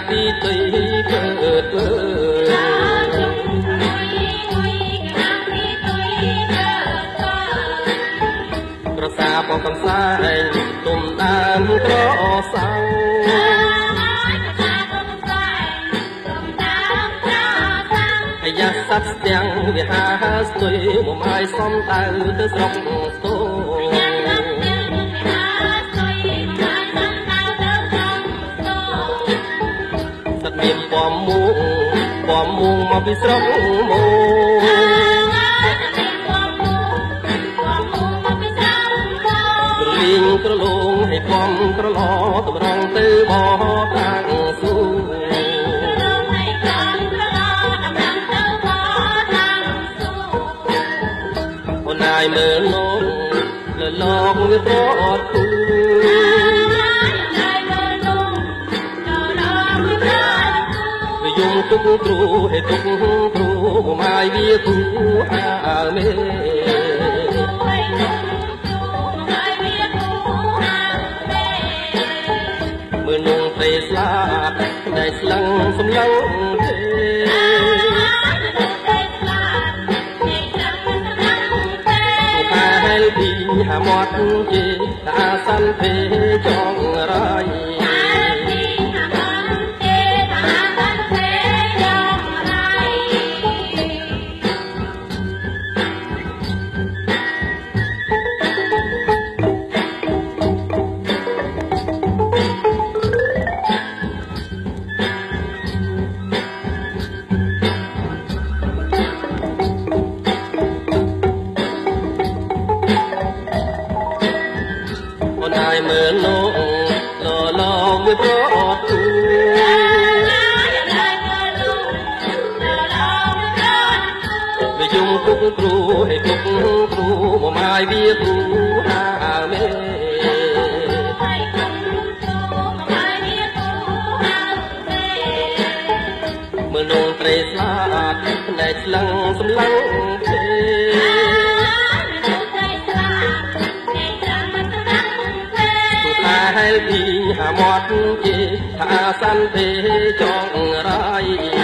ទីទីកើលើក្រសាបកំសែងទុំដើមក្រសៅអាយ៉ាសត្វស្ទាំងវាហាស្ទុយមកឲ្យសំដៅទៅស្រុកស្ទោសត្វមានពំមួងមកពីស្រុកមួងក្រលងឲ្យពំក្រឡតម្រងទៅបោតាំងស៊ូអូនអាយមើលលោកលលកវាប្រអត់គូវាយំទុកគ្រូឲ្យទុកគ្រូមកអាយវាគូអាមេមើលនងព្រៃស្លាប់តែស្លឹងសម្លឹងទេហែលពីហាមាត់ជាតាសាន់ពេចងរៃមើលលោកលវាប្រអត់គូវាយំគុកគ្រូឲ្យគុកគ្រូមកម៉ាយវាគូហាមេមើលនងព្រៃស្លាប់ផ្នែកស្លឹងសម្លឹងទេហែលពីហាមាត់ជាថាសាន់ទេចងរៃ